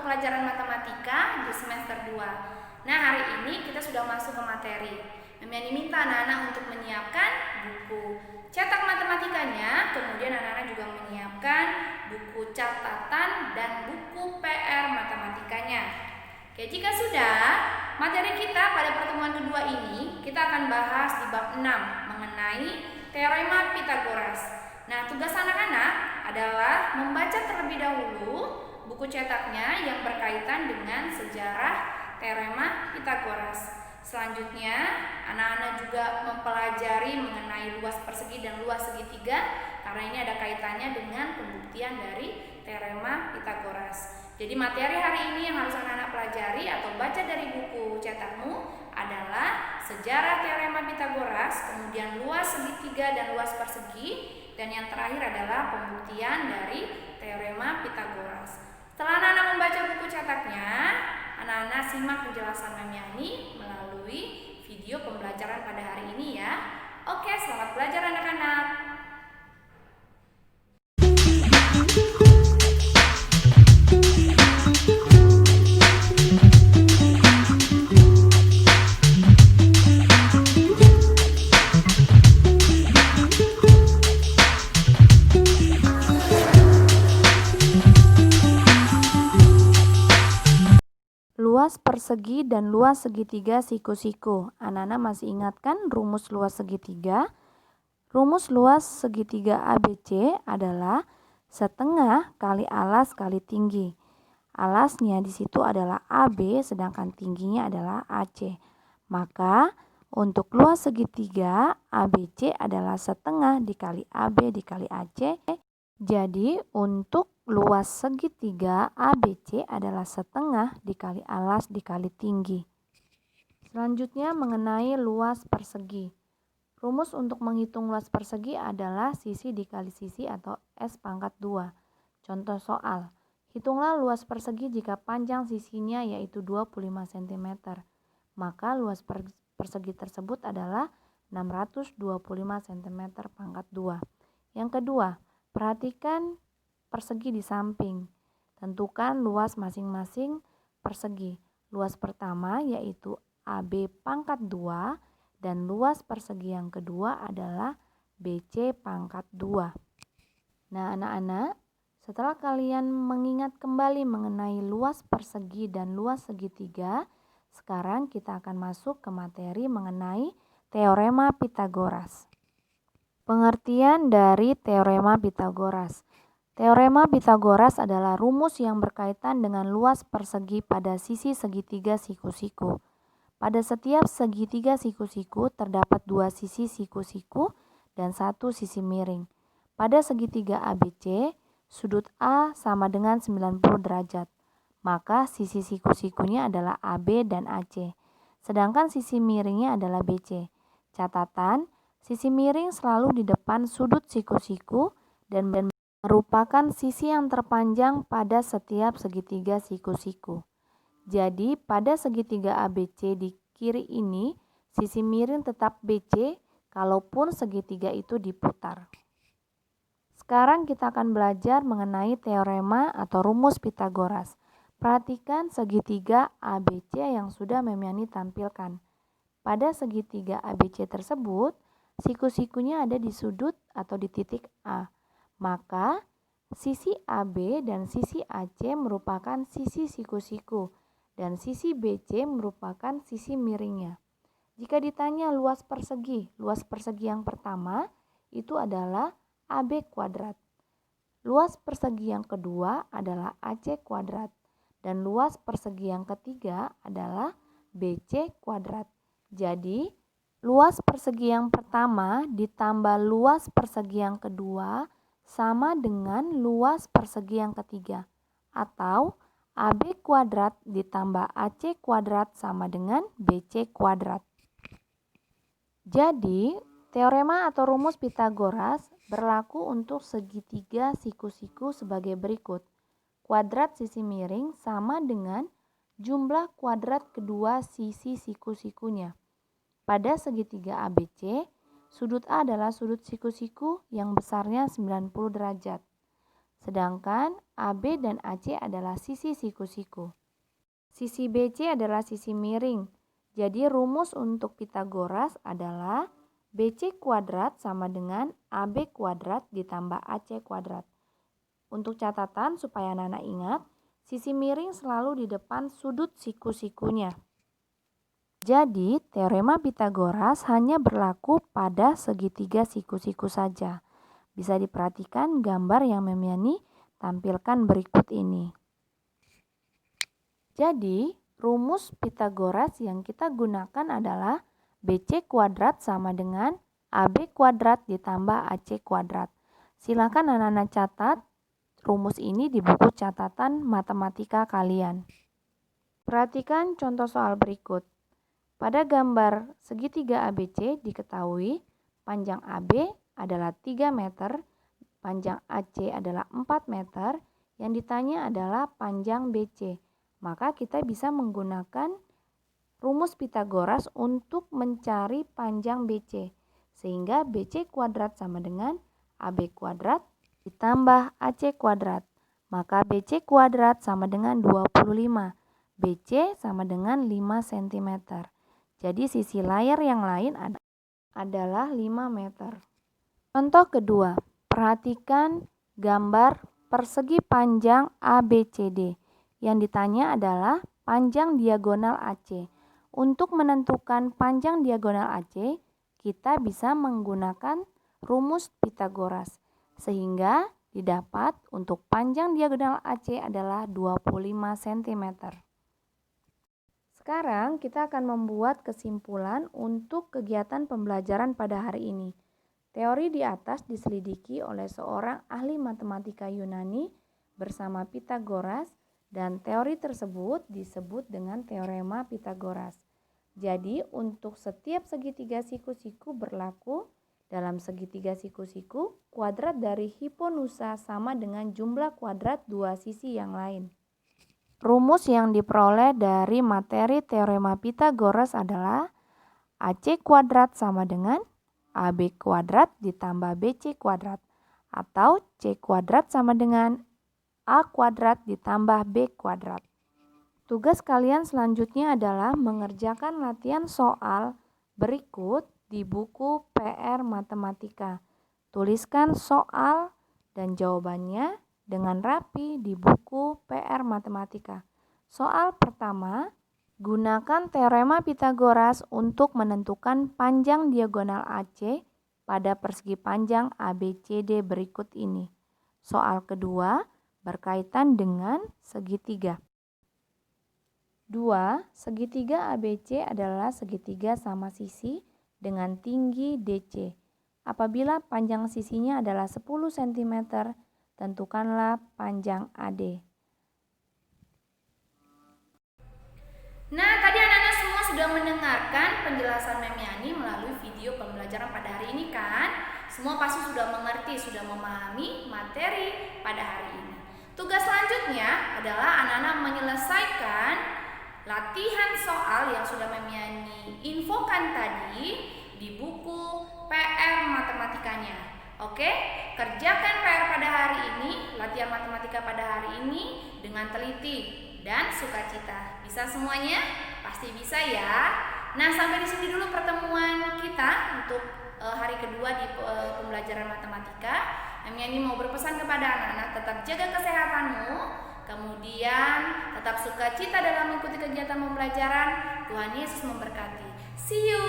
pelajaran matematika di semester 2. Nah, hari ini kita sudah masuk ke materi. Memiani minta anak-anak untuk menyiapkan buku cetak matematikanya, kemudian anak-anak juga menyiapkan buku catatan dan buku PR matematikanya. Oke, jika sudah, materi kita pada pertemuan kedua ini kita akan bahas di bab 6 mengenai teorema Pythagoras. Nah, tugas anak-anak adalah membaca terlebih dahulu buku cetaknya yang berkaitan dengan sejarah teorema Pythagoras. Selanjutnya, anak-anak juga mempelajari mengenai luas persegi dan luas segitiga karena ini ada kaitannya dengan pembuktian dari teorema Pythagoras. Jadi materi hari ini yang harus anak-anak pelajari atau baca dari buku cetakmu adalah sejarah teorema Pythagoras, kemudian luas segitiga dan luas persegi, dan yang terakhir adalah pembuktian dari teorema Pythagoras. Setelah anak-anak membaca buku cetaknya, anak-anak simak penjelasan Memiani melalui video pembelajaran pada hari ini ya. Oke, selamat belajar anak-anak. Luas persegi dan luas segitiga siku-siku. Anak-anak masih ingat kan rumus luas segitiga? Rumus luas segitiga ABC adalah setengah kali alas kali tinggi. Alasnya di situ adalah AB sedangkan tingginya adalah AC. Maka untuk luas segitiga ABC adalah setengah dikali AB dikali AC. Jadi untuk luas segitiga ABC adalah setengah dikali alas dikali tinggi. Selanjutnya mengenai luas persegi. Rumus untuk menghitung luas persegi adalah sisi dikali sisi atau S pangkat 2. Contoh soal. Hitunglah luas persegi jika panjang sisinya yaitu 25 cm. Maka luas persegi tersebut adalah 625 cm pangkat 2. Yang kedua, perhatikan persegi di samping. Tentukan luas masing-masing persegi. Luas pertama yaitu AB pangkat 2 dan luas persegi yang kedua adalah BC pangkat 2. Nah, anak-anak, setelah kalian mengingat kembali mengenai luas persegi dan luas segitiga, sekarang kita akan masuk ke materi mengenai teorema Pythagoras. Pengertian dari teorema Pythagoras. Teorema Pythagoras adalah rumus yang berkaitan dengan luas persegi pada sisi segitiga siku-siku. Pada setiap segitiga siku-siku terdapat dua sisi siku-siku dan satu sisi miring. Pada segitiga ABC, sudut A sama dengan 90 derajat. Maka sisi siku-sikunya adalah AB dan AC. Sedangkan sisi miringnya adalah BC. Catatan, sisi miring selalu di depan sudut siku-siku dan merupakan sisi yang terpanjang pada setiap segitiga siku-siku. Jadi pada segitiga ABC di kiri ini, sisi miring tetap BC kalaupun segitiga itu diputar. Sekarang kita akan belajar mengenai teorema atau rumus Pythagoras. Perhatikan segitiga ABC yang sudah Memiani tampilkan. Pada segitiga ABC tersebut, siku-sikunya ada di sudut atau di titik A. Maka sisi AB dan sisi AC merupakan sisi siku-siku dan sisi BC merupakan sisi miringnya. Jika ditanya luas persegi yang pertama itu adalah AB kuadrat. Luas persegi yang kedua adalah AC kuadrat dan luas persegi yang ketiga adalah BC kuadrat. Jadi, luas persegi yang pertama ditambah luas persegi yang kedua sama dengan luas persegi yang ketiga. Atau AB kuadrat ditambah AC kuadrat sama dengan BC kuadrat. Jadi, teorema atau rumus Pythagoras berlaku untuk segitiga siku-siku sebagai berikut. Kuadrat sisi miring sama dengan jumlah kuadrat kedua sisi siku-sikunya. Pada segitiga ABC, sudut A adalah sudut siku-siku yang besarnya 90 derajat. Sedangkan AB dan AC adalah sisi siku-siku. Sisi BC adalah sisi miring. Jadi rumus untuk Pitagoras adalah BC kuadrat sama dengan AB kuadrat ditambah AC kuadrat. Untuk catatan supaya anak-anak ingat, sisi miring selalu di depan sudut siku-sikunya. Jadi, teorema Pitagoras hanya berlaku pada segitiga siku-siku saja. Bisa diperhatikan gambar yang Memiani tampilkan berikut ini. Jadi, rumus Pitagoras yang kita gunakan adalah BC kuadrat sama dengan AB kuadrat ditambah AC kuadrat. Silakan anak-anak catat rumus ini di buku catatan matematika kalian. Perhatikan contoh soal berikut. Pada gambar segitiga ABC diketahui panjang AB adalah 3 meter, panjang AC adalah 4 meter, yang ditanya adalah panjang BC. Maka kita bisa menggunakan rumus Pitagoras untuk mencari panjang BC. Sehingga BC kuadrat sama dengan AB kuadrat ditambah AC kuadrat. Maka BC kuadrat sama dengan 25. BC sama dengan 5 cm. Jadi sisi layar yang lain adalah 5 meter. Contoh kedua, perhatikan gambar persegi panjang ABCD. Yang ditanya adalah panjang diagonal AC. Untuk menentukan panjang diagonal AC, kita bisa menggunakan rumus Pitagoras. Sehingga didapat untuk panjang diagonal AC adalah 25 cm. Sekarang kita akan membuat kesimpulan untuk kegiatan pembelajaran pada hari ini. Teori di atas diselidiki oleh seorang ahli matematika Yunani bersama Pitagoras dan teori tersebut disebut dengan teorema Pitagoras. Jadi untuk setiap segitiga siku-siku berlaku dalam segitiga siku-siku, kuadrat dari hiponusa sama dengan jumlah kuadrat dua sisi yang lain. Rumus yang diperoleh dari materi teorema Pitagoras adalah AC kuadrat sama dengan AB kuadrat ditambah BC kuadrat atau C kuadrat sama dengan A kuadrat ditambah B kuadrat. Tugas kalian selanjutnya adalah mengerjakan latihan soal berikut di buku PR Matematika. Tuliskan soal dan jawabannya dengan rapi di buku PR Matematika. Soal pertama, gunakan teorema Pitagoras untuk menentukan panjang diagonal AC pada persegi panjang ABCD berikut ini. Soal kedua berkaitan dengan segitiga. 2. Segitiga ABC adalah segitiga sama sisi dengan tinggi DC. Apabila panjang sisinya adalah 10 cm, tentukanlah panjang AD. Nah, tadi anak-anak semua sudah mendengarkan penjelasan Memiani melalui video pembelajaran pada hari ini kan? Semua pasti sudah mengerti, sudah memahami materi pada hari ini. Tugas selanjutnya adalah anak-anak menyelesaikan latihan soal yang sudah Memiani infokan tadi di buku PR matematikanya. Oke, kerjakan PR pada hari ini, latihan matematika pada hari ini dengan teliti dan sukacita. Bisa semuanya? Pasti bisa ya. Nah, sampai di sini dulu pertemuan kita untuk hari kedua di pembelajaran matematika. Memiani mau berpesan kepada anak-anak tetap jaga kesehatanmu, kemudian tetap sukacita dalam mengikuti kegiatan pembelajaran. Tuhan Yesus memberkati. See you.